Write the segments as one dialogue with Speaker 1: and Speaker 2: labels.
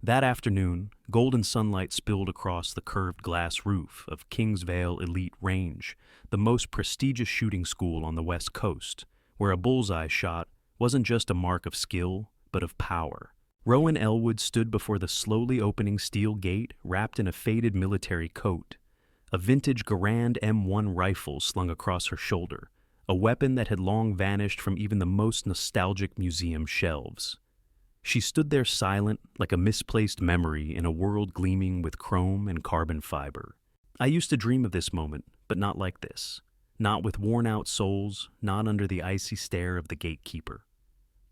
Speaker 1: That afternoon, golden sunlight spilled across the curved glass roof of Kingsvale Elite Range, the most prestigious shooting school on the West Coast, where a bullseye shot wasn't just a mark of skill, but of power. Rowan Elwood stood before the slowly opening steel gate wrapped in a faded military coat. A vintage Garand M1 rifle slung across her shoulder, a weapon that had long vanished from even the most nostalgic museum shelves. She stood there silent, like a misplaced memory in a world gleaming with chrome and carbon fiber. I used to dream of this moment, but not like this. Not with worn-out souls, not under the icy stare of the gatekeeper.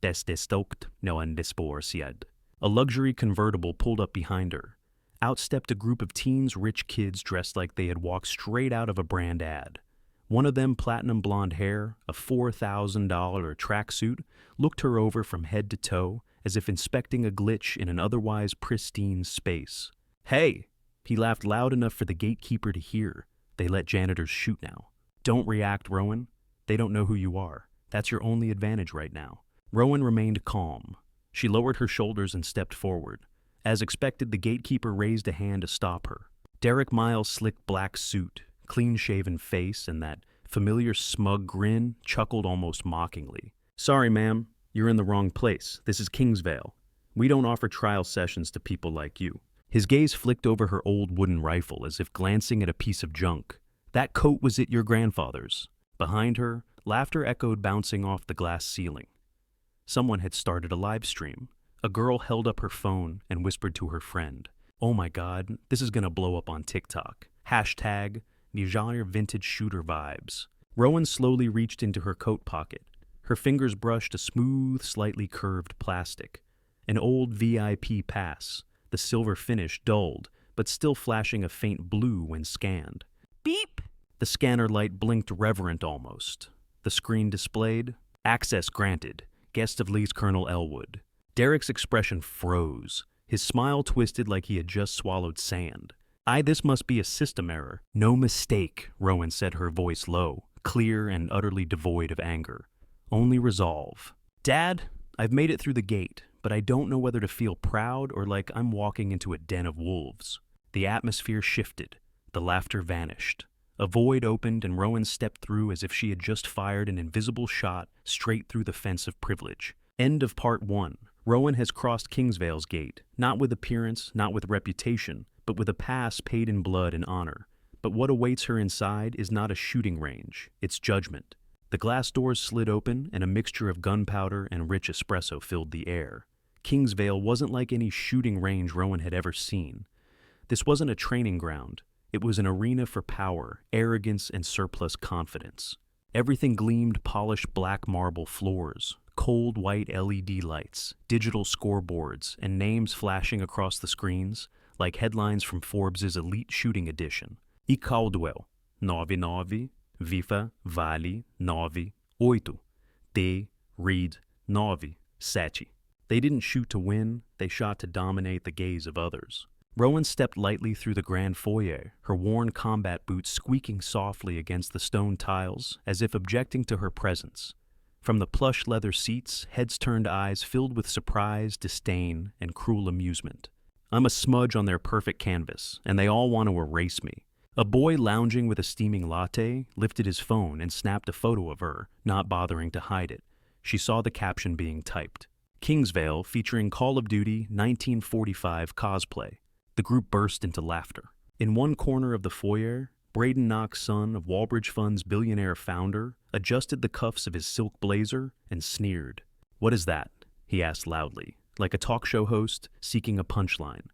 Speaker 1: Des stokt no an disporsiad. A luxury convertible pulled up behind her. Out stepped a group of teens, rich kids dressed like they had walked straight out of a brand ad. One of them, platinum blonde hair, a $4,000 tracksuit, looked her over from head to toe, as if inspecting a glitch in an otherwise pristine space. "Hey!" He laughed loud enough for the gatekeeper to hear. They let janitors shoot now. "Don't react, Rowan. They don't know who you are. That's your only advantage right now." Rowan remained calm. She lowered her shoulders and stepped forward. As expected, the gatekeeper raised a hand to stop her. Derek Miles' slick black suit, clean-shaven face, and that familiar smug grin chuckled almost mockingly. "Sorry, ma'am. You're in the wrong place. This is Kingsvale. We don't offer trial sessions to people like you." His gaze flicked over her old wooden rifle as if glancing at a piece of junk. "That coat was it your grandfather's?" Behind her, laughter echoed bouncing off the glass ceiling. Someone had started a live stream. A girl held up her phone and whispered to her friend, "Oh my God, this is gonna blow up on TikTok. Hashtag Nijar vintage shooter vibes." Rowan slowly reached into her coat pocket. Her fingers brushed a smooth, slightly curved plastic. An old VIP pass, the silver finish dulled, but still flashing a faint blue when scanned. Beep! The scanner light blinked reverent almost. The screen displayed, "Access granted. Guest of Lee's Colonel Elwood." Derek's expression froze. His smile twisted like he had just swallowed sand. This must be a system error." "No mistake," Rowan said, her voice low, clear and utterly devoid of anger. "Only resolve." "Dad, I've made it through the gate, but I don't know whether to feel proud or like I'm walking into a den of wolves." The atmosphere shifted. The laughter vanished. A void opened and Rowan stepped through as if she had just fired an invisible shot straight through the fence of privilege. End of part 1. Rowan has crossed Kingsvale's gate, not with appearance, not with reputation, but with a pass paid in blood and honor. But what awaits her inside is not a shooting range, it's judgment. The glass doors slid open, and a mixture of gunpowder and rich espresso filled the air. Kingsvale wasn't like any shooting range Rowan had ever seen. This wasn't a training ground. It was an arena for power, arrogance, and surplus confidence. Everything gleamed polished black marble floors, cold white LED lights, digital scoreboards, and names flashing across the screens like headlines from Forbes' Elite Shooting Edition. Ikaudwell, 99, Vifa, Vale, 9, 8, T, Reed, 9, 7. They didn't shoot to win, they shot to dominate the gaze of others. Rowan stepped lightly through the grand foyer, her worn combat boots squeaking softly against the stone tiles as if objecting to her presence. From the plush leather seats, heads-turned eyes filled with surprise, disdain, and cruel amusement. I'm a smudge on their perfect canvas, and they all want to erase me. A boy lounging with a steaming latte lifted his phone and snapped a photo of her, not bothering to hide it. She saw the caption being typed. Kingsvale featuring Call of Duty 1945 cosplay. The group burst into laughter. In one corner of the foyer, Braden Knox, son of Walbridge Fund's billionaire founder, adjusted the cuffs of his silk blazer and sneered. "What is that?" he asked loudly, like a talk show host seeking a punchline.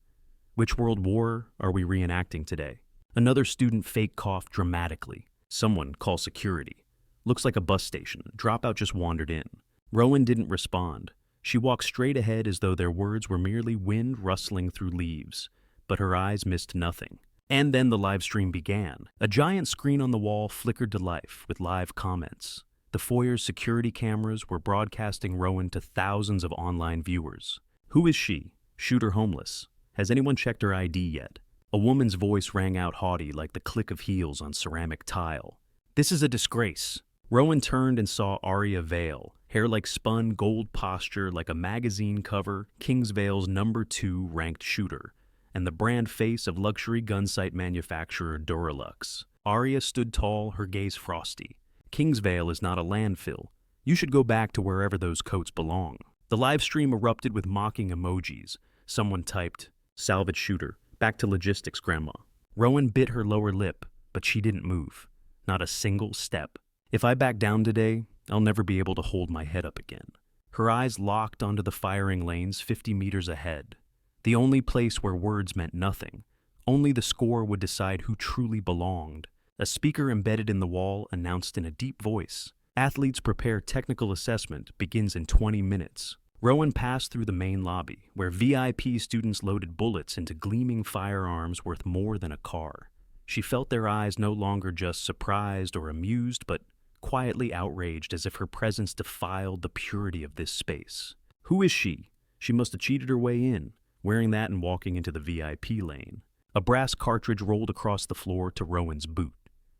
Speaker 1: "Which world war are we reenacting today?" Another student fake coughed dramatically. "Someone call security. Looks like a bus station. Dropout just wandered in." Rowan didn't respond. She walked straight ahead as though their words were merely wind rustling through leaves. But her eyes missed nothing. And then the live stream began. A giant screen on the wall flickered to life with live comments. The foyer's security cameras were broadcasting Rowan to thousands of online viewers. "Who is she? Shooter homeless. Has anyone checked her ID yet?" A woman's voice rang out haughty like the click of heels on ceramic tile. "This is a disgrace." Rowan turned and saw Aria Vale, Hair like spun, gold posture like a magazine cover, Kingsvale's #2 ranked shooter, and the brand face of luxury gun sight manufacturer Duralux. Arya stood tall, her gaze frosty. Kingsvale is not a landfill. You should go back to wherever those coats belong. The live stream erupted with mocking emojis. Someone typed, "Salvage shooter, back to logistics, grandma." Rowan bit her lower lip, but she didn't move. Not a single step. If I back down today, I'll never be able to hold my head up again. Her eyes locked onto the firing lanes 50 meters ahead. The only place where words meant nothing. Only the score would decide who truly belonged. A speaker embedded in the wall announced in a deep voice, "Athletes prepare technical assessment begins in 20 minutes." Rowan passed through the main lobby, where VIP students loaded bullets into gleaming firearms worth more than a car. She felt their eyes no longer just surprised or amused, but quietly outraged, as if her presence defiled the purity of this space. Who is she? She must have cheated her way in, wearing that and walking into the VIP lane. A brass cartridge rolled across the floor to Rowan's boot.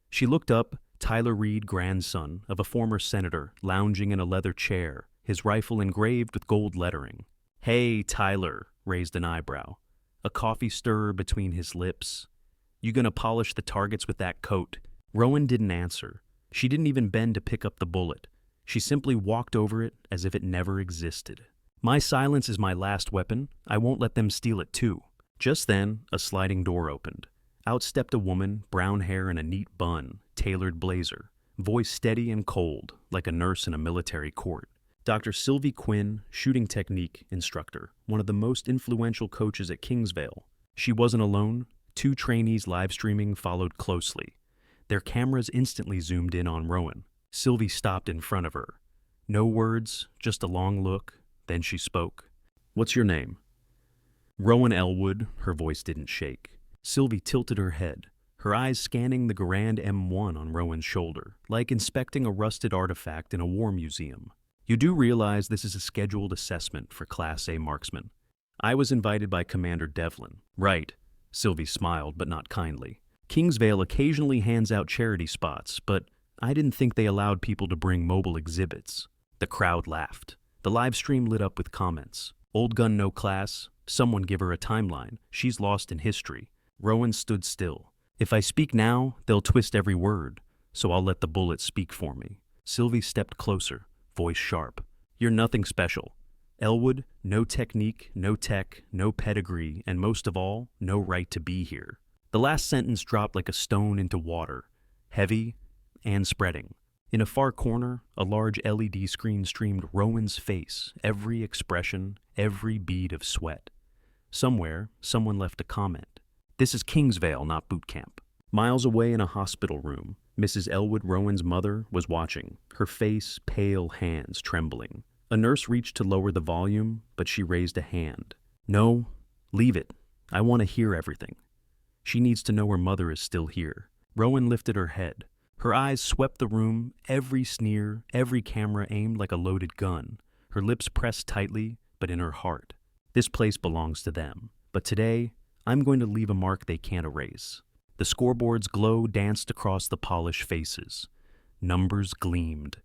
Speaker 1: She looked up, Tyler Reed, grandson of a former senator, lounging in a leather chair, his rifle engraved with gold lettering. "Hey, Tyler," raised an eyebrow, a coffee stirrer between his lips. "You gonna polish the targets with that coat?" Rowan didn't answer. She didn't even bend to pick up the bullet. She simply walked over it as if it never existed. "My silence is my last weapon. I won't let them steal it too." Just then, a sliding door opened. Out stepped a woman, brown hair in a neat bun, tailored blazer, voice steady and cold, like a nurse in a military court. Dr. Sylvie Quinn, shooting technique instructor, one of the most influential coaches at Kingsvale. She wasn't alone. 2 trainees live streaming followed closely. Their cameras instantly zoomed in on Rowan. Sylvie stopped in front of her. No words, just a long look. Then she spoke. "What's your name?" "Rowan Elwood." Her voice didn't shake. Sylvie tilted her head, her eyes scanning the Garand M1 on Rowan's shoulder, like inspecting a rusted artifact in a war museum. "You do realize this is a scheduled assessment for Class A marksmen. I was invited by Commander Devlin." "Right." Sylvie smiled, but not kindly. "Kingsvale occasionally hands out charity spots, but I didn't think they allowed people to bring mobile exhibits." The crowd laughed. The live stream lit up with comments. "Old gun no class. Someone give her a timeline. She's lost in history." Rowan stood still. "If I speak now, they'll twist every word, so I'll let the bullet speak for me." Sylvie stepped closer, voice sharp. "You're nothing special. Elwood, no technique, no tech, no pedigree, and most of all, no right to be here." The last sentence dropped like a stone into water, heavy and spreading. In a far corner, a large LED screen streamed Rowan's face, every expression, every bead of sweat. Somewhere, someone left a comment. "This is Kingsvale, not boot camp." Miles away in a hospital room, Mrs. Elwood, Rowan's mother, was watching, her face, pale, hands trembling. A nurse reached to lower the volume, but she raised a hand. "No, leave it. I want to hear everything." She needs to know her mother is still here. Rowan lifted her head. Her eyes swept the room, every sneer, every camera aimed like a loaded gun. Her lips pressed tightly, but in her heart. This place belongs to them. But today, I'm going to leave a mark they can't erase. The scoreboard's glow danced across the polished faces. Numbers gleamed.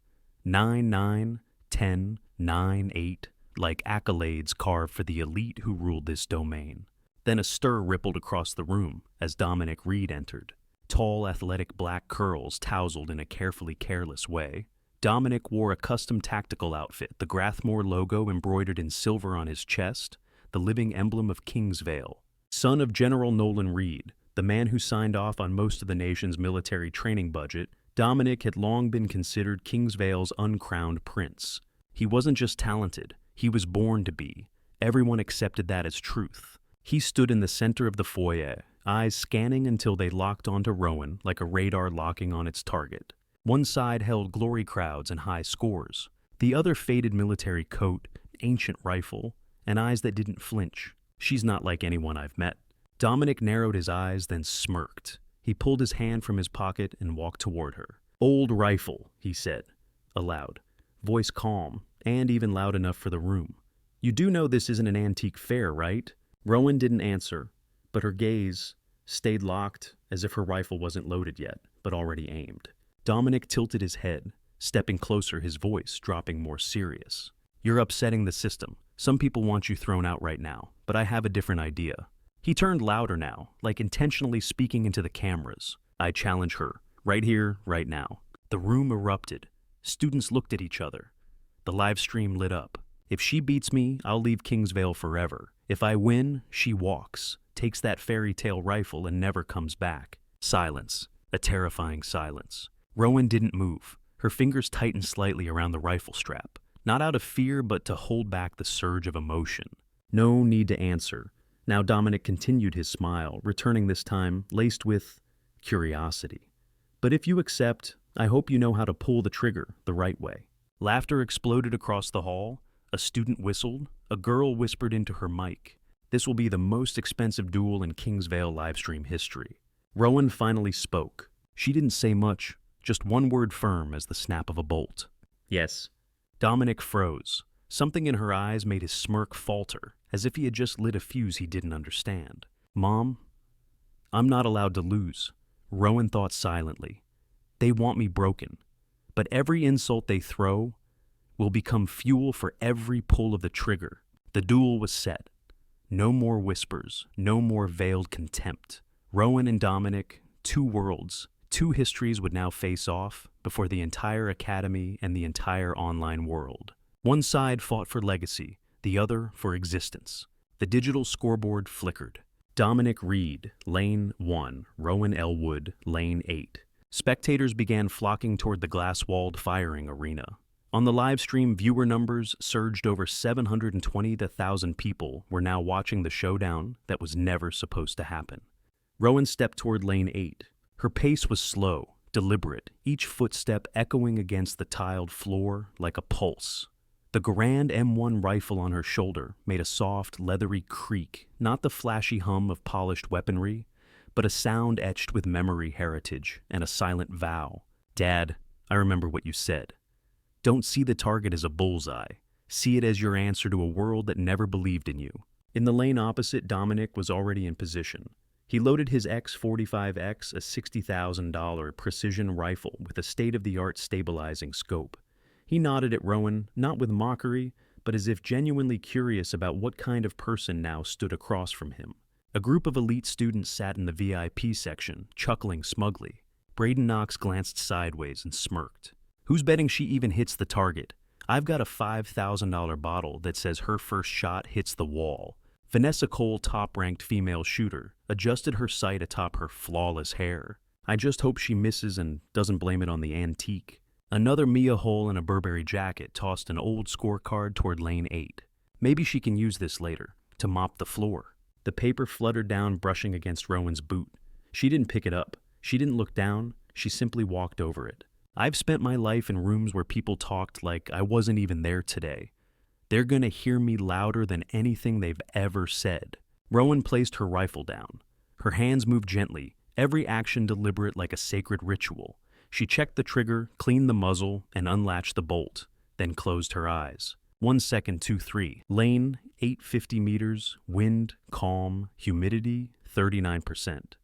Speaker 1: 9-9, 10, 9-8, like accolades carved for the elite who ruled this domain. Then a stir rippled across the room as Dominic Reed entered. Tall, athletic black curls tousled in a carefully careless way. Dominic wore a custom tactical outfit, the Grathmore logo embroidered in silver on his chest, the living emblem of Kingsvale. Son of General Nolan Reed, the man who signed off on most of the nation's military training budget, Dominic had long been considered Kingsvale's uncrowned prince. He wasn't just talented, he was born to be. Everyone accepted that as truth. He stood in the center of the foyer, eyes scanning until they locked onto Rowan like a radar locking on its target. One side held glory crowds and high scores. The other faded military coat, ancient rifle, and eyes that didn't flinch. "She's not like anyone I've met." Dominic narrowed his eyes, then smirked. He pulled his hand from his pocket and walked toward her. "Old rifle," he said, aloud, voice calm, and even loud enough for the room. "You do know this isn't an antique fair, right?" Rowan didn't answer, but her gaze stayed locked as if her rifle wasn't loaded yet, but already aimed. Dominic tilted his head. stepping closer, his voice dropping more serious. You're upsetting the system. Some people want you thrown out right now, but I have a different idea. He turned louder now, like intentionally speaking into the cameras. I challenge her, right here, right now. The room erupted. Students looked at each other. The live stream lit up. If she beats me, I'll leave Kingsvale forever. If I win, she walks, takes that fairy tale rifle and never comes back. Silence. A terrifying silence. Rowan didn't move. Her fingers tightened slightly around the rifle strap, not out of fear but to hold back the surge of emotion. No need to answer. Now Dominic continued his smile, returning this time laced with curiosity. But if you accept, I hope you know how to pull the trigger the right way. Laughter exploded across the hall. A student whistled. A girl whispered into her mic. This will be the most expensive duel in Kingsvale livestream history. Rowan finally spoke. She didn't say much, just one word firm as the snap of a bolt. Yes. Dominic froze. Something in her eyes made his smirk falter, as if he had just lit a fuse he didn't understand. Mom, I'm not allowed to lose. Rowan thought silently. They want me broken, but every insult they throw will become fuel for every pull of the trigger. The duel was set. No more whispers, no more veiled contempt. Rowan and Dominic, two worlds, two histories would now face off before the entire academy and the entire online world. One side fought for legacy, the other for existence. The digital scoreboard flickered. Dominic Reed, Lane 1, Rowan Elwood, Lane 8. Spectators began flocking toward the glass-walled firing arena. On the live stream, viewer numbers surged. Over 720,000 people were now watching the showdown that was never supposed to happen. Rowan stepped toward Lane 8. Her pace was slow, deliberate, each footstep echoing against the tiled floor like a pulse. The Garand M1 rifle on her shoulder made a soft, leathery creak, not the flashy hum of polished weaponry, but a sound etched with memory heritage and a silent vow. Dad, I remember what you said. Don't see the target as a bullseye. See it as your answer to a world that never believed in you. In the lane opposite, Dominic was already in position. He loaded his X-45X, a $60,000 precision rifle with a state-of-the-art stabilizing scope. He nodded at Rowan, not with mockery, but as if genuinely curious about what kind of person now stood across from him. A group of elite students sat in the VIP section, chuckling smugly. Braden Knox glanced sideways and smirked. Who's betting she even hits the target? I've got a $5,000 bottle that says her first shot hits the wall. Vanessa Cole, top-ranked female shooter, adjusted her sight atop her flawless hair. I just hope she misses and doesn't blame it on the antique. Another Mia Hole in a Burberry jacket tossed an old scorecard toward Lane 8. Maybe she can use this later, to mop the floor. The paper fluttered down, brushing against Rowan's boot. She didn't pick it up. She didn't look down. She simply walked over it. I've spent my life in rooms where people talked like I wasn't even there today. They're gonna hear me louder than anything they've ever said. Rowan placed her rifle down. Her hands moved gently, every action deliberate like a sacred ritual. She checked the trigger, cleaned the muzzle, and unlatched the bolt, then closed her eyes. 1 second, 2, 3. Lane, 850 meters, wind, calm, humidity, 39%.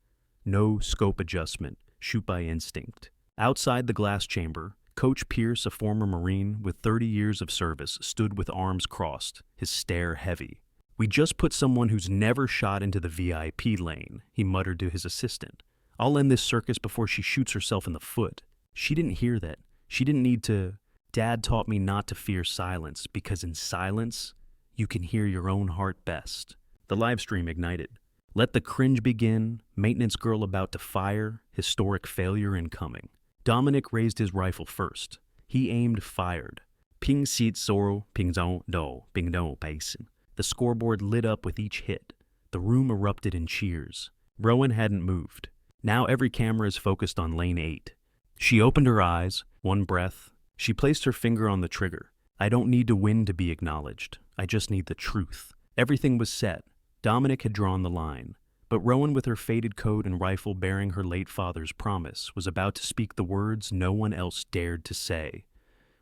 Speaker 1: No scope adjustment, shoot by instinct. Outside the glass chamber, Coach Pierce, a former Marine with 30 years of service, stood with arms crossed, his stare heavy. We just put someone who's never shot into the VIP lane, he muttered to his assistant. I'll end this circus before she shoots herself in the foot. She didn't hear that. She didn't need to. Dad taught me not to fear silence, because in silence, you can hear your own heart best. The live stream ignited. Let the cringe begin, maintenance girl about to fire, historic failure incoming. Dominic raised his rifle first. He aimed, fired. Ping seat soro, ping zong do, ping do basin. The scoreboard lit up with each hit. The room erupted in cheers. Rowan hadn't moved. Now every camera is focused on Lane 8. She opened her eyes, one breath. She placed her finger on the trigger. I don't need to win to be acknowledged. I just need the truth. Everything was set. Dominic had drawn the line. But Rowan, with her faded coat and rifle bearing her late father's promise, was about to speak the words no one else dared to say,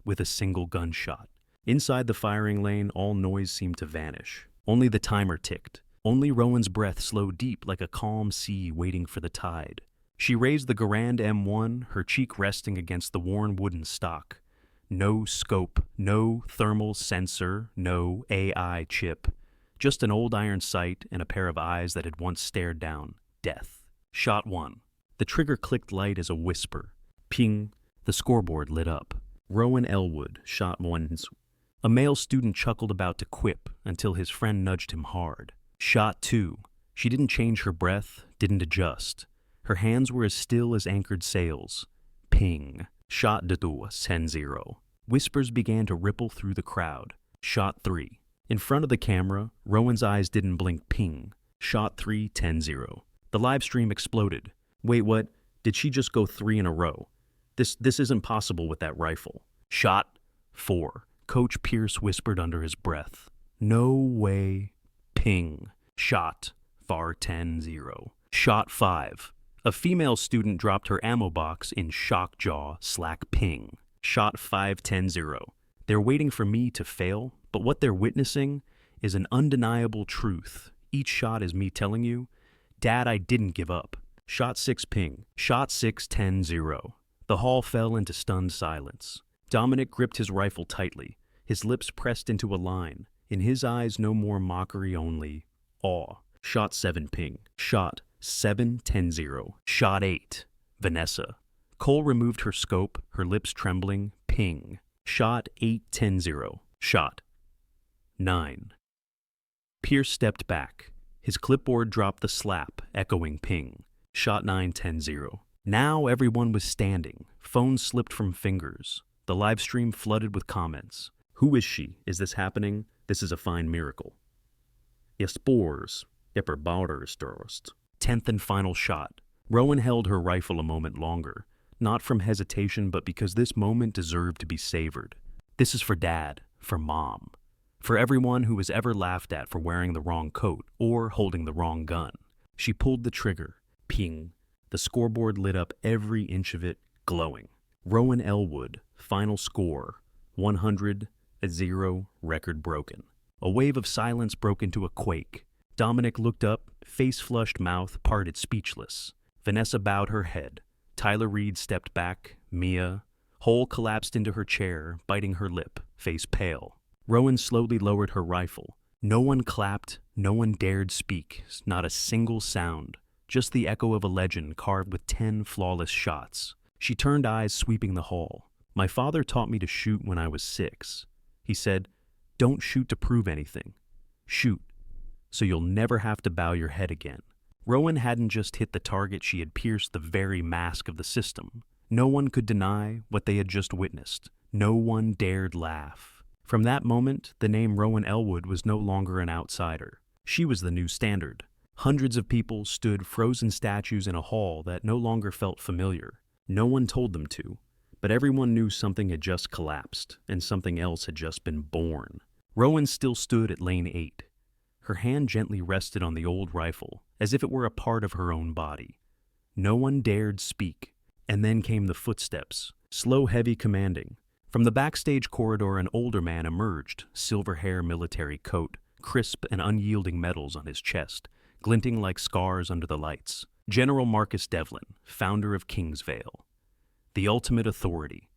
Speaker 1: with a single gunshot. Inside the firing lane, all noise seemed to vanish. Only the timer ticked. Only Rowan's breath slowed deep like a calm sea waiting for the tide. She raised the Garand M1, her cheek resting against the worn wooden stock. No scope, no thermal sensor, no AI chip. Just an old iron sight and a pair of eyes that had once stared down death. Shot 1. The trigger clicked light as a whisper. Ping. The scoreboard lit up. Rowan Elwood, shot 1. A male student chuckled about to quip until his friend nudged him hard. Shot 2. She didn't change her breath, didn't adjust. Her hands were as still as anchored sails. Ping. Shot 2, 10-0. Whispers began to ripple through the crowd. Shot 3. In front of the camera, Rowan's eyes didn't blink. Ping. Shot 3, 10-0. The live stream exploded. Wait, what? Did she just go 3 in a row? This isn't possible with that rifle. Shot 4. Coach Pierce whispered under his breath. No way. Ping. Shot. Far 10-0. Shot 5. A female student dropped her ammo box in shock jaw slack ping. Shot 5, 10-0. They're waiting for me to fail, but what they're witnessing is an undeniable truth. Each shot is me telling you, Dad, I didn't give up. Shot 6 ping. Shot 6, 10-0. The hall fell into stunned silence. Dominic gripped his rifle tightly, his lips pressed into a line. In his eyes, no more mockery, only awe. Shot 7 ping. Shot 7, 10-0. Shot 8. Vanessa. Cole removed her scope, her lips trembling. Ping. Shot 8, 10-0. Shot 9. Pierce stepped back. His clipboard dropped the slap, echoing ping. Shot 9, 10-0. Now everyone was standing. Phones slipped from fingers. The live stream flooded with comments. Who is she? Is this happening? This is a fine miracle. Je spores. Epperbouderstorost. 10th and final shot. Rowan held her rifle a moment longer. Not from hesitation, but because this moment deserved to be savored. This is for Dad, for Mom, for everyone who was ever laughed at for wearing the wrong coat or holding the wrong gun. She pulled the trigger. Ping. The scoreboard lit up, every inch of it glowing. Rowan Elwood, final score, 100-0, record broken. A wave of silence broke into a quake. Dominic looked up, face-flushed mouth parted speechless. Vanessa bowed her head. Tyler Reed stepped back. Mia. Hole collapsed into her chair, biting her lip, face pale. Rowan slowly lowered her rifle. No one clapped, no one dared speak, not a single sound. Just the echo of a legend carved with 10 flawless shots. She turned eyes sweeping the hall. My father taught me to shoot when I was 6. He said, don't shoot to prove anything. Shoot, so you'll never have to bow your head again. Rowan hadn't just hit the target, she had pierced the very mask of the system. No one could deny what they had just witnessed. No one dared laugh. From that moment, the name Rowan Elwood was no longer an outsider. She was the new standard. Hundreds of people stood frozen statues in a hall that no longer felt familiar. No one told them to, but everyone knew something had just collapsed, and something else had just been born. Rowan still stood at lane 8. Her hand gently rested on the old rifle, as if it were a part of her own body. No one dared speak. And then came the footsteps, slow, heavy, commanding. From the backstage corridor, an older man emerged, silver hair, military coat, crisp and unyielding medals on his chest, glinting like scars under the lights. General Marcus Devlin, founder of Kingsvale. The ultimate authority.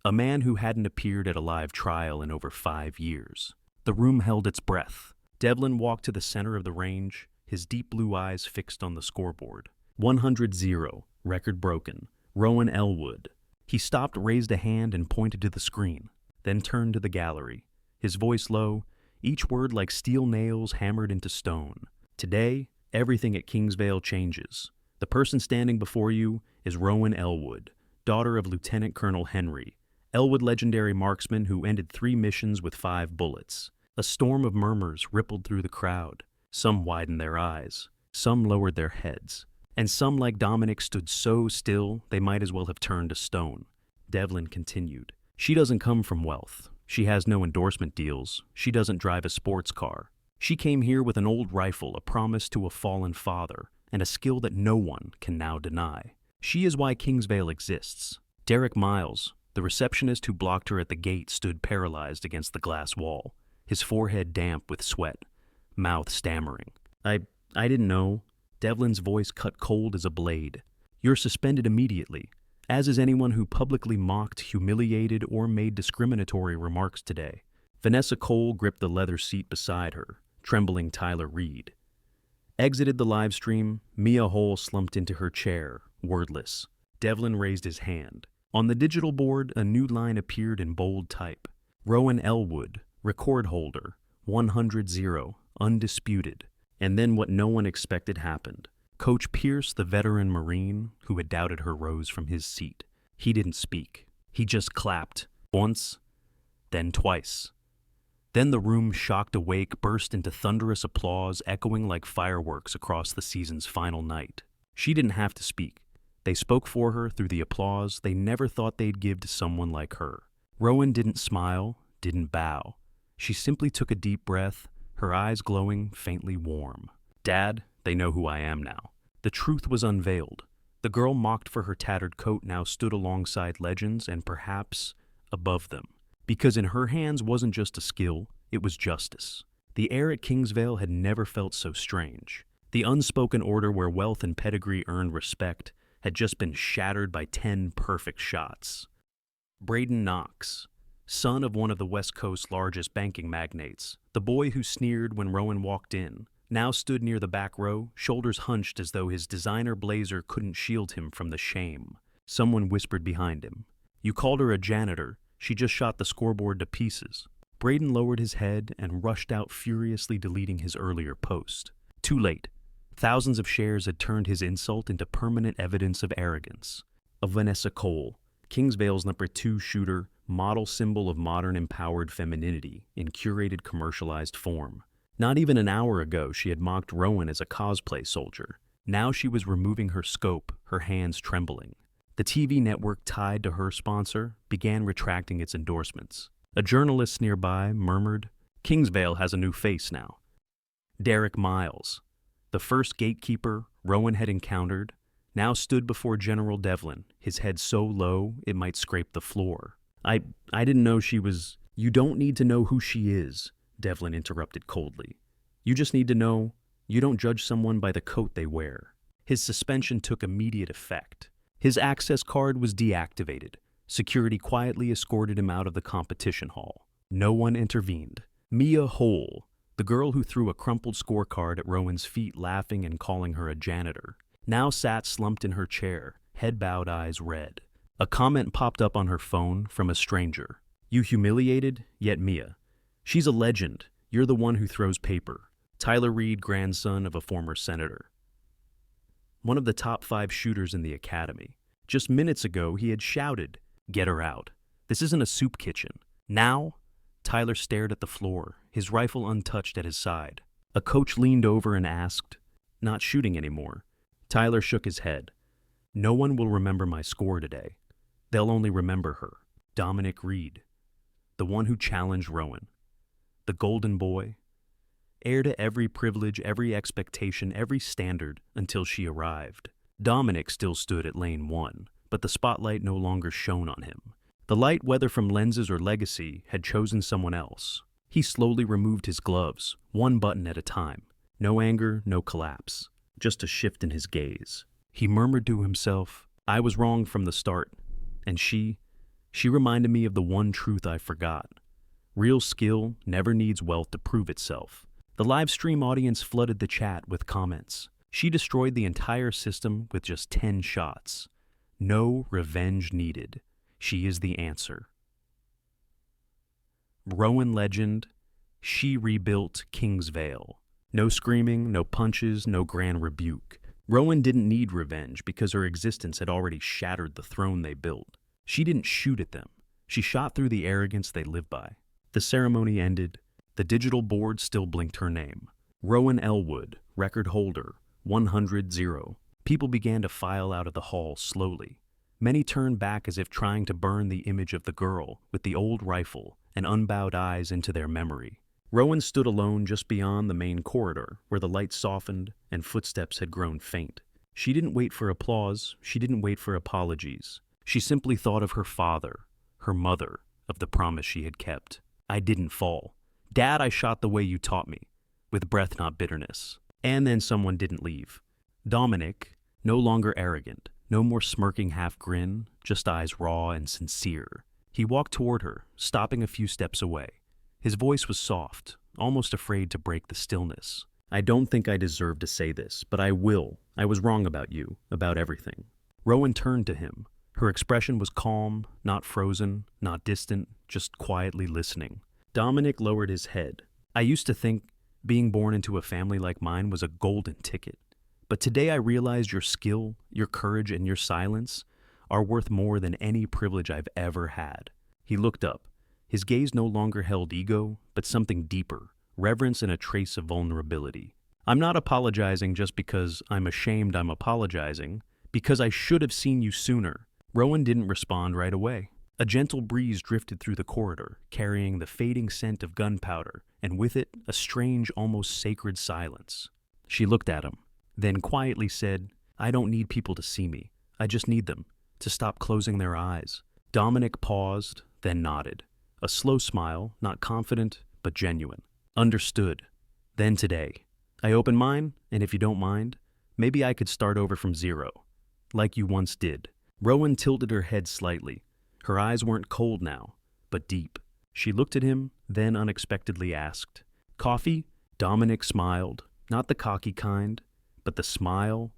Speaker 1: A man who hadn't appeared at a live trial in over 5 years. The room held its breath. Devlin walked to the center of the range, his deep blue eyes fixed on the scoreboard. 100-0, record broken. Rowan Elwood. He stopped, raised a hand, and pointed to the screen, then turned to the gallery. His voice low, each word like steel nails hammered into stone. Today, everything at Kingsvale changes. The person standing before you is Rowan Elwood, daughter of Lieutenant Colonel Henry. Elwood, legendary marksman who ended 3 missions with 5 bullets. A storm of murmurs rippled through the crowd. Some widened their eyes. Some lowered their heads. And some, like Dominic, stood so still they might as well have turned to stone. Devlin continued. She doesn't come from wealth. She has no endorsement deals. She doesn't drive a sports car. She came here with an old rifle, a promise to a fallen father, and a skill that no one can now deny. She is why Kingsvale exists. Derek Miles, the receptionist who blocked her at the gate, stood paralyzed against the glass wall, his forehead damp with sweat, mouth stammering. I didn't know. Devlin's voice cut cold as a blade. You're suspended immediately. as is anyone who publicly mocked, humiliated, or made discriminatory remarks today. Vanessa Cole gripped the leather seat beside her, trembling Tyler Reed. Exited the live stream, Mia Hull slumped into her chair, wordless. Devlin raised his hand. On the digital board, a new line appeared in bold type. Rowan Elwood, record holder, 100-0, undisputed. And then what no one expected happened. Coach Pierce, the veteran Marine, who had doubted her, rose from his seat. He didn't speak. He just clapped. Once, then twice. Then the room, shocked awake, burst into thunderous applause, echoing like fireworks across the season's final night. She didn't have to speak. They spoke for her through the applause they never thought they'd give to someone like her. Rowan didn't smile, didn't bow. She simply took a deep breath, her eyes glowing faintly warm. Dad, they know who I am now. The truth was unveiled. The girl mocked for her tattered coat now stood alongside legends and perhaps above them. Because in her hands wasn't just a skill, it was justice. The air at Kingsvale had never felt so strange. The unspoken order where wealth and pedigree earned respect had just been shattered by 10 perfect shots. Braden Knox, son of one of the West Coast's largest banking magnates, the boy who sneered when Rowan walked in, now stood near the back row, shoulders hunched as though his designer blazer couldn't shield him from the shame. Someone whispered behind him, "You called her a janitor. She just shot the scoreboard to pieces." Braden lowered his head and rushed out, furiously deleting his earlier post. Too late. Thousands of shares had turned his insult into permanent evidence of arrogance. Of Vanessa Cole, Kingsvale's #2 shooter, model symbol of modern empowered femininity in curated commercialized form. Not even an hour ago she had mocked Rowan as a cosplay soldier. Now she was removing her scope, her hands trembling. The TV network tied to her sponsor began retracting its endorsements. A journalist nearby murmured, "Kingsvale has a new face now." Derek Miles, the first gatekeeper Rowan had encountered, now stood before General Devlin, his head so low it might scrape the floor. I didn't know she was—" "You don't need to know who she is," Devlin interrupted coldly. "You just need to know you don't judge someone by the coat they wear." His suspension took immediate effect. His access card was deactivated. Security quietly escorted him out of the competition hall. No one intervened. Mia Hull, the girl who threw a crumpled scorecard at Rowan's feet, laughing and calling her a janitor, now sat slumped in her chair, head bowed, eyes red. A comment popped up on her phone from a stranger. "You humiliated, yet Mia. She's a legend. You're the one who throws paper." Tyler Reed, grandson of a former senator. One of the top 5 shooters in the academy. Just minutes ago, he had shouted, "Get her out. This isn't a soup kitchen." Now, Tyler stared at the floor, his rifle untouched at his side. A coach leaned over and asked, "Not shooting anymore?" Tyler shook his head. "No one will remember my score today. They'll only remember her, Dominic Reed, the one who challenged Rowan. The golden boy, heir to every privilege, every expectation, every standard until she arrived." Dominic still stood at lane 1, but the spotlight no longer shone on him. The light, whether from lenses or legacy, had chosen someone else. He slowly removed his gloves, one button at a time. No anger, no collapse, just a shift in his gaze. He murmured to himself, "I was wrong from the start, and she reminded me of the one truth I forgot. Real skill never needs wealth to prove itself." The live stream audience flooded the chat with comments. She destroyed the entire system with just 10 shots. No revenge needed. She is the answer. Rowan legend, she rebuilt Kingsvale. No screaming, no punches, no grand rebuke. Rowan didn't need revenge because her existence had already shattered the throne they built. She didn't shoot at them. She shot through the arrogance they lived by. The ceremony ended. The digital board still blinked her name. Rowan Elwood, record holder, 100-0. People began to file out of the hall slowly. Many turned back as if trying to burn the image of the girl with the old rifle and unbowed eyes into their memory. Rowan stood alone just beyond the main corridor, where the light softened and footsteps had grown faint. She didn't wait for applause. She didn't wait for apologies. She simply thought of her father, her mother, of the promise she had kept. "I didn't fall. Dad, I shot the way you taught me, with breath, not bitterness." And then someone didn't leave. Dominic, no longer arrogant, No more smirking half-grin, just eyes raw and sincere. He walked toward her, stopping a few steps away. His voice was soft, almost afraid to break the stillness. I don't think I deserve to say this, but I will. I was wrong about you, about everything. Rowan turned to him. Her expression was calm, not frozen, not distant, just quietly listening. Dominic lowered his head. I used to think being born into a family like mine was a golden ticket. But today I realized your skill, your courage, and your silence are worth more than any privilege I've ever had. He looked up. His gaze no longer held ego, but something deeper, reverence and a trace of vulnerability. I'm not apologizing just because I'm ashamed I'm apologizing, because I should have seen you sooner. Rowan didn't respond right away. A gentle breeze drifted through the corridor, carrying the fading scent of gunpowder, and with it, a strange, almost sacred silence. She looked at him, then quietly said, I don't need people to see me. I just need them to stop closing their eyes. Dominic paused, then nodded. A slow smile, not confident, but genuine. Understood. Then today. I open mine, and if you don't mind, maybe I could start over from zero, like you once did. Rowan tilted her head slightly. Her eyes weren't cold now, but deep. She looked at him, then unexpectedly asked, Coffee? Dominic smiled, not the cocky kind, but the smile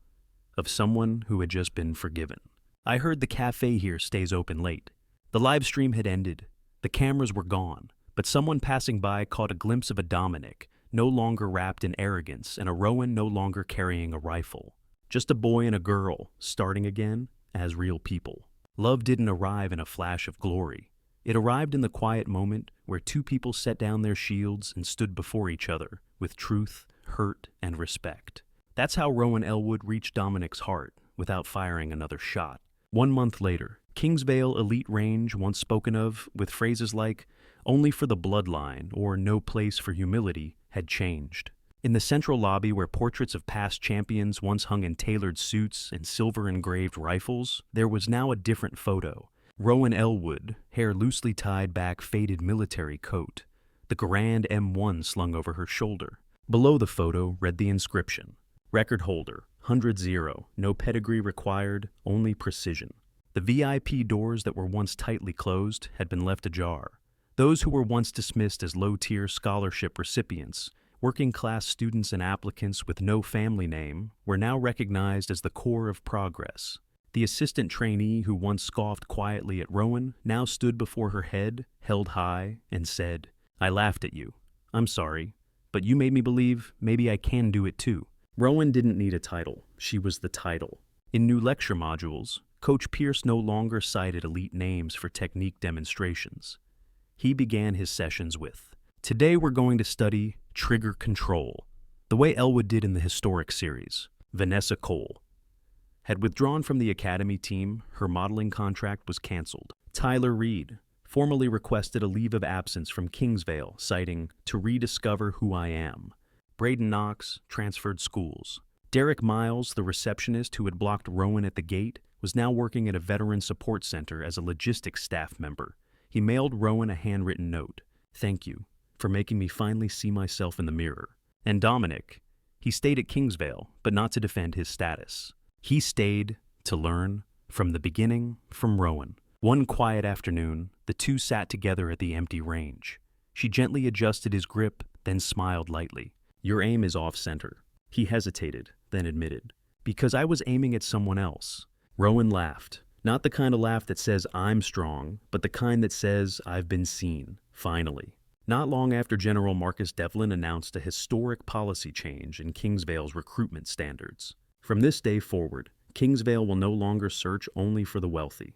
Speaker 1: of someone who had just been forgiven. I heard the cafe here stays open late. The live stream had ended. The cameras were gone, but someone passing by caught a glimpse of a Dominic, no longer wrapped in arrogance, and a Rowan no longer carrying a rifle. Just a boy and a girl, starting again as real people. Love didn't arrive in a flash of glory. It arrived in the quiet moment where two people set down their shields and stood before each other with truth, hurt, and respect. That's how Rowan Elwood reached Dominic's heart without firing another shot. 1 month later, Kingsvale Elite Range, once spoken of with phrases like only for the bloodline or no place for humility, had changed. In the central lobby where portraits of past champions once hung in tailored suits and silver-engraved rifles, there was now a different photo. Rowan Elwood, hair loosely tied back, faded military coat, the grand M1 slung over her shoulder. Below the photo read the inscription, Record holder, 100-0, no pedigree required, only precision. The VIP doors that were once tightly closed had been left ajar. Those who were once dismissed as low-tier scholarship recipients, working-class students and applicants with no family name, were now recognized as the core of progress. The assistant trainee who once scoffed quietly at Rowan now stood before her head, held high, and said, I laughed at you. I'm sorry, but you made me believe maybe I can do it too. Rowan didn't need a title. She was the title. In new lecture modules, Coach Pierce no longer cited elite names for technique demonstrations. He began his sessions with, Today we're going to study trigger control, the way Elwood did in the historic series. Vanessa Cole had withdrawn from the academy team. Her modeling contract was canceled. Tyler Reed formally requested a leave of absence from Kingsvale, citing to rediscover who I am. Braden Knox transferred schools. Derek Miles, the receptionist who had blocked Rowan at the gate, was now working at a veteran support center as a logistics staff member. He mailed Rowan a handwritten note. Thank you for making me finally see myself in the mirror. And Dominic, he stayed at Kingsvale, but not to defend his status. He stayed to learn from the beginning from Rowan. One quiet afternoon, the two sat together at the empty range. She gently adjusted his grip, then smiled lightly. Your aim is off-center. He hesitated, then admitted. Because I was aiming at someone else. Rowan laughed. Not the kind of laugh that says I'm strong, but the kind that says I've been seen, finally. Not long after General Marcus Devlin announced a historic policy change in Kingsvale's recruitment standards. From this day forward, Kingsvale will no longer search only for the wealthy.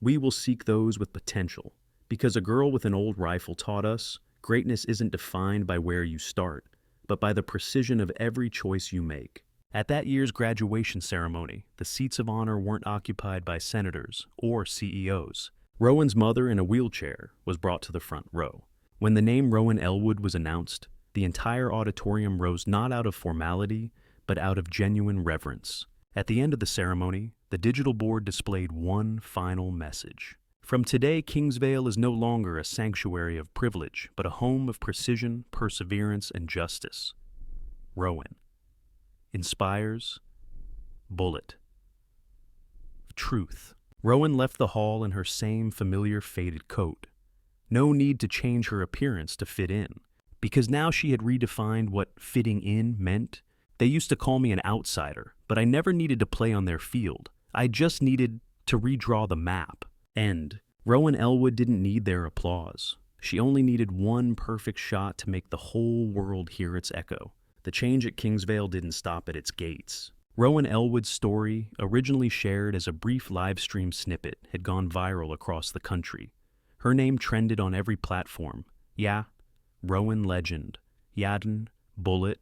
Speaker 1: We will seek those with potential, because a girl with an old rifle taught us greatness isn't defined by where you start, but by the precision of every choice you make. At that year's graduation ceremony, the seats of honor weren't occupied by senators or CEOs. Rowan's mother in a wheelchair was brought to the front row. When the name Rowan Elwood was announced, the entire auditorium rose not out of formality, but out of genuine reverence. At the end of the ceremony, the digital board displayed one final message. From today, Kingsvale is no longer a sanctuary of privilege, but a home of precision, perseverance, and justice. Rowan inspires, bullet truth. Rowan left the hall in her same familiar faded coat. No need to change her appearance to fit in, because now she had redefined what fitting in meant. They used to call me an outsider, but I never needed to play on their field. I just needed to redraw the map. And Rowan Elwood didn't need their applause. She only needed one perfect shot to make the whole world hear its echo. The change at Kingsvale didn't stop at its gates. Rowan Elwood's story, originally shared as a brief live stream snippet, had gone viral across the country. Her name trended on every platform. Yeah, Rowan Legend, Yadin, Bullet,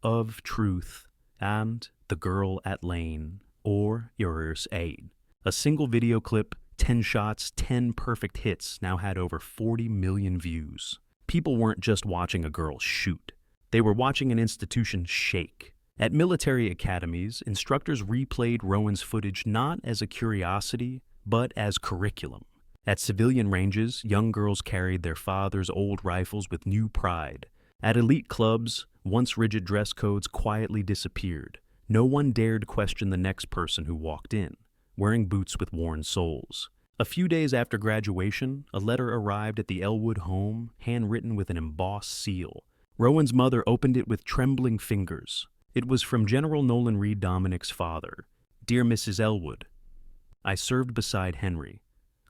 Speaker 1: Of Truth, and The Girl at Lane, or Yours Aid. A single video clip, 10 shots, 10 perfect hits now had over 40 million views. People weren't just watching a girl shoot. They were watching an institution shake. At military academies, instructors replayed Rowan's footage not as a curiosity, but as curriculum. At civilian ranges, young girls carried their father's old rifles with new pride. At elite clubs, once rigid dress codes quietly disappeared. No one dared question the next person who walked in, wearing boots with worn soles. A few days after graduation, a letter arrived at the Elwood home, handwritten with an embossed seal. Rowan's mother opened it with trembling fingers. It was from General Nolan Reed Dominic's father. Dear Mrs. Elwood, I served beside Henry.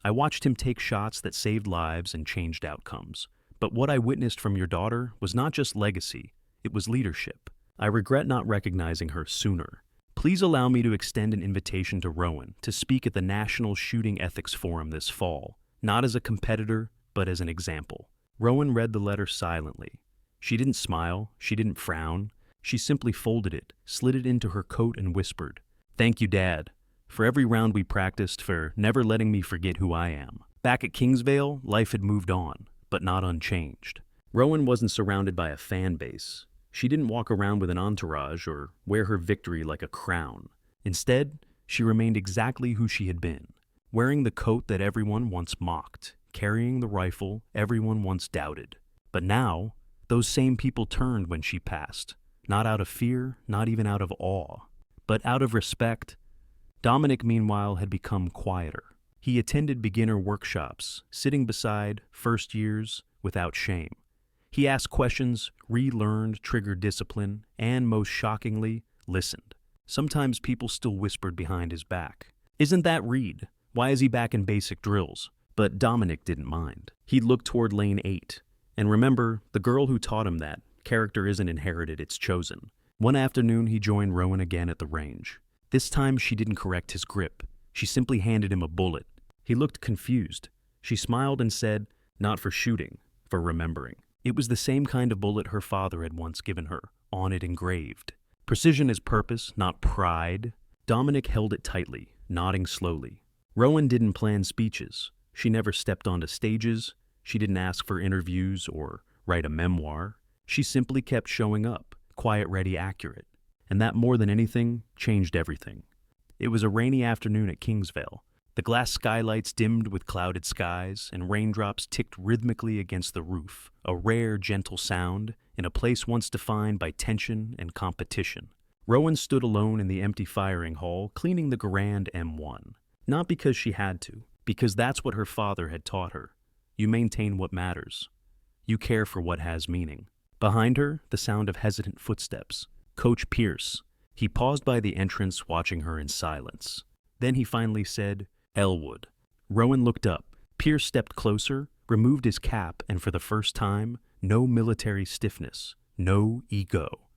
Speaker 1: I watched him take shots that saved lives and changed outcomes. But what I witnessed from your daughter was not just legacy, it was leadership. I regret not recognizing her sooner. Please allow me to extend an invitation to Rowan to speak at the National Shooting Ethics Forum this fall, not as a competitor, but as an example. Rowan read the letter silently. She didn't smile, she didn't frown. She simply folded it, slid it into her coat, and whispered, "Thank you, Dad, for every round we practiced, for never letting me forget who I am." Back at Kingsvale, life had moved on, but not unchanged. Rowan wasn't surrounded by a fan base. She didn't walk around with an entourage or wear her victory like a crown. Instead, she remained exactly who she had been, wearing the coat that everyone once mocked, carrying the rifle everyone once doubted. But now, those same people turned when she passed. Not out of fear, not even out of awe, but out of respect. Dominic, meanwhile, had become quieter. He attended beginner workshops, sitting beside first years without shame. He asked questions, relearned, triggered discipline, and, most shockingly, listened. Sometimes people still whispered behind his back, "Isn't that Reed? Why is he back in basic drills?" But Dominic didn't mind. He looked toward lane 8. And remember, the girl who taught him that character isn't inherited, it's chosen. One afternoon, he joined Rowan again at the range. This time, she didn't correct his grip. She simply handed him a bullet. He looked confused. She smiled and said, "Not for shooting, for remembering." It was the same kind of bullet her father had once given her, on it engraved. Precision is purpose, not pride. Dominic held it tightly, nodding slowly. Rowan didn't plan speeches. She never stepped onto stages. She didn't ask for interviews or write a memoir. She simply kept showing up, quiet, ready, accurate. And that, more than anything, changed everything. It was a rainy afternoon at Kingsvale. The glass skylights dimmed with clouded skies, and raindrops ticked rhythmically against the roof, a rare, gentle sound in a place once defined by tension and competition. Rowan stood alone in the empty firing hall, cleaning the Grand M1. Not because she had to, because that's what her father had taught her. You maintain what matters. You care for what has meaning. Behind her, the sound of hesitant footsteps. Coach Pierce. He paused by the entrance, watching her in silence. Then he finally said, "Elwood." Rowan looked up. Pierce stepped closer, removed his cap, and for the first time, no military stiffness, no ego.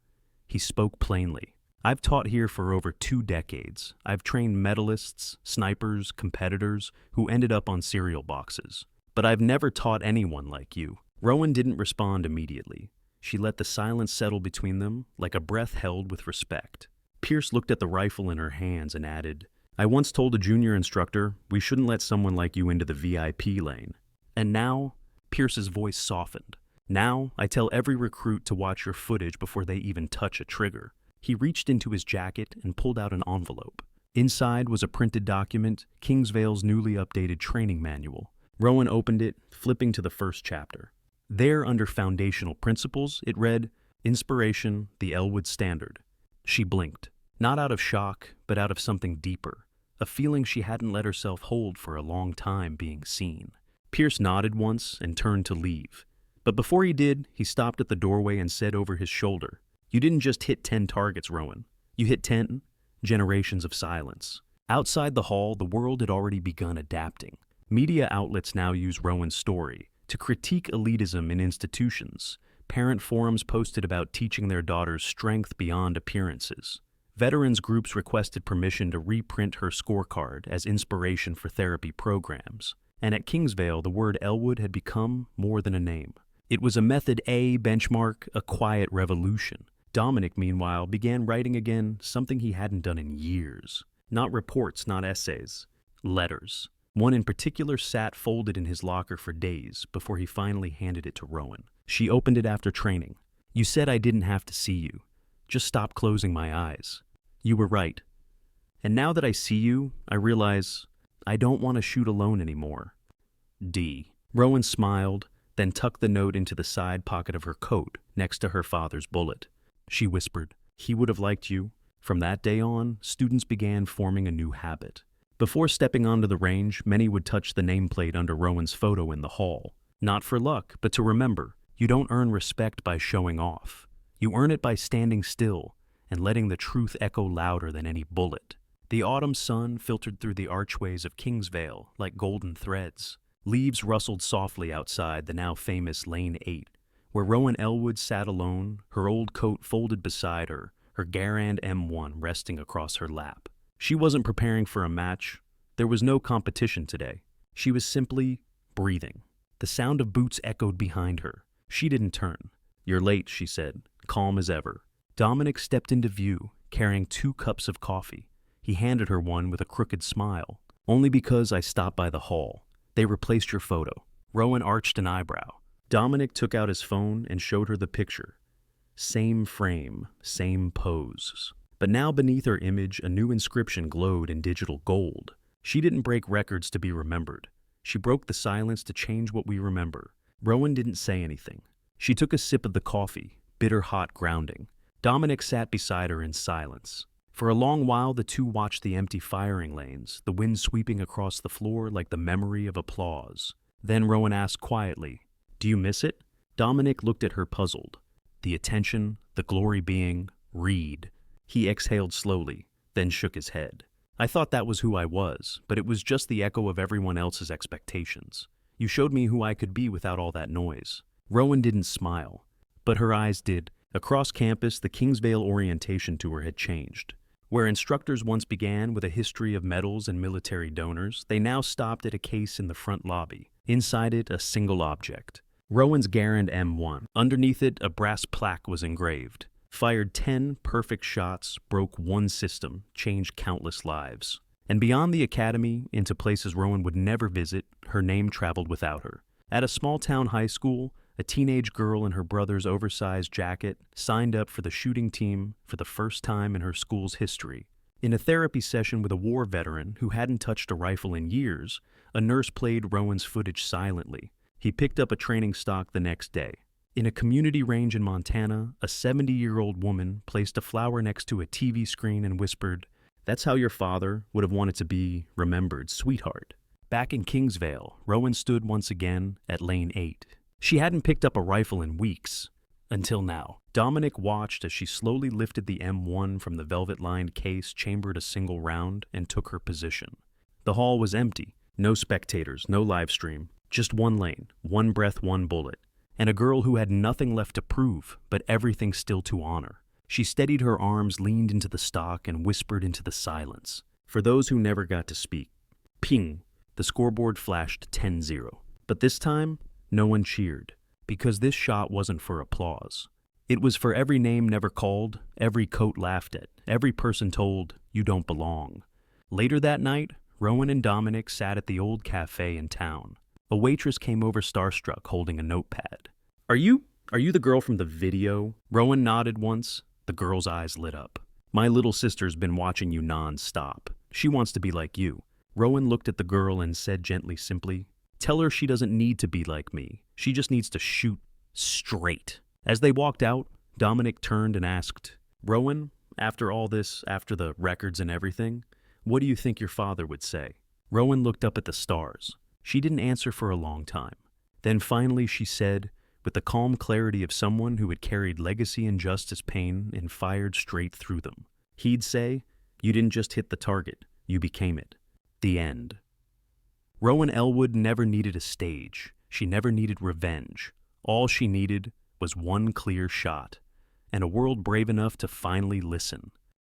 Speaker 1: He spoke plainly. "I've taught here for over 2 decades. I've trained medalists, snipers, competitors who ended up on cereal boxes. But I've never taught anyone like you." Rowan didn't respond immediately. She let the silence settle between them, like a breath held with respect. Pierce looked at the rifle in her hands and added, "I once told a junior instructor, we shouldn't let someone like you into the VIP lane. And now," Pierce's voice softened, "now I tell every recruit to watch your footage before they even touch a trigger." He reached into his jacket and pulled out an envelope. Inside was a printed document, Kingsvale's newly updated training manual. Rowan opened it, flipping to the first chapter. There, under Foundational Principles, it read, "Inspiration, the Elwood Standard." She blinked, not out of shock, but out of something deeper, a feeling she hadn't let herself hold for a long time being seen. Pierce nodded once and turned to leave. But before he did, he stopped at the doorway and said over his shoulder, "You didn't just hit 10 targets, Rowan. You hit 10 generations of silence." Outside the hall, the world had already begun adapting. Media outlets now use Rowan's story to critique elitism in institutions. Parent forums posted about teaching their daughters strength beyond appearances. Veterans groups requested permission to reprint her scorecard as inspiration for therapy programs. And at Kingsvale, the word Elwood had become more than a name. It was a Method A benchmark, a quiet revolution. Dominic, meanwhile, began writing again, something he hadn't done in years. Not reports, not essays. Letters. One in particular sat folded in his locker for days before he finally handed it to Rowan. She opened it after training. "You said I didn't have to see you. Just stop closing my eyes. You were right. And now that I see you, I realize I don't want to shoot alone anymore. D." Rowan smiled, then tucked the note into the side pocket of her coat next to her father's bullet. She whispered, "He would have liked you." From that day on, students began forming a new habit. Before stepping onto the range, many would touch the nameplate under Rowan's photo in the hall. Not for luck, but to remember, you don't earn respect by showing off. You earn it by standing still and letting the truth echo louder than any bullet. The autumn sun filtered through the archways of Kingsvale like golden threads. Leaves rustled softly outside the now famous Lane 8, where Rowan Elwood sat alone, her old coat folded beside her, her Garand M1 resting across her lap. She wasn't preparing for a match. There was no competition today. She was simply breathing. The sound of boots echoed behind her. She didn't turn. "You're late," she said, calm as ever. Dominic stepped into view, carrying 2 cups of coffee. He handed her one with a crooked smile. "Only because I stopped by the hall. They replaced your photo." Rowan arched an eyebrow. Dominic took out his phone and showed her the picture. Same frame, same pose. But now beneath her image, a new inscription glowed in digital gold. She didn't break records to be remembered. She broke the silence to change what we remember. Rowan didn't say anything. She took a sip of the coffee, bitter hot grounding. Dominic sat beside her in silence. For a long while, the two watched the empty firing lanes, the wind sweeping across the floor like the memory of applause. Then Rowan asked quietly, "Do you miss it?" Dominic looked at her puzzled. The attention, the glory being, Reed. He exhaled slowly, then shook his head. "I thought that was who I was, but it was just the echo of everyone else's expectations. You showed me who I could be without all that noise." Rowan didn't smile, but her eyes did. Across campus, the Kingsvale orientation tour had changed. Where instructors once began with a history of medals and military donors, they now stopped at a case in the front lobby. Inside it, a single object. Rowan's Garand M1. Underneath it, a brass plaque was engraved. Fired 10 perfect shots, broke 1 system, changed countless lives. And beyond the academy, into places Rowan would never visit, her name traveled without her. At a small-town high school, a teenage girl in her brother's oversized jacket signed up for the shooting team for the first time in her school's history. In a therapy session with a war veteran who hadn't touched a rifle in years, a nurse played Rowan's footage silently. He picked up a training stock the next day. In a community range in Montana, a 70-year-old woman placed a flower next to a TV screen and whispered, "That's how your father would have wanted to be remembered, sweetheart." Back in Kingsvale, Rowan stood once again at Lane 8. She hadn't picked up a rifle in weeks. Until now. Dominic watched as she slowly lifted the M1 from the velvet-lined case, chambered a single round, and took her position. The hall was empty. No spectators, no live stream. Just one lane, one breath, one bullet. And a girl who had nothing left to prove, but everything still to honor. She steadied her arms, leaned into the stock, and whispered into the silence. For those who never got to speak. Ping! The scoreboard flashed 10-0. But this time, no one cheered. Because this shot wasn't for applause. It was for every name never called, every coat laughed at, every person told, "You don't belong." Later that night, Rowan and Dominic sat at the old cafe in town. A waitress came over starstruck, holding a notepad. Are you the girl from the video?" Rowan nodded once. The girl's eyes lit up. "My little sister's been watching you non-stop. She wants to be like you." Rowan looked at the girl and said gently, simply, "Tell her she doesn't need to be like me. She just needs to shoot straight." As they walked out, Dominic turned and asked, "Rowan, after all this, after the records and everything, What do you think your father would say? Rowan looked up at the stars. She didn't answer for a long time. Then finally she said, with the calm clarity of someone who had carried legacy injustice pain and fired straight through them. He'd say, "You didn't just hit the target, you became it." The end. Rowan Elwood never needed a stage. She never needed revenge. All she needed was one clear shot, and a world brave enough to finally listen.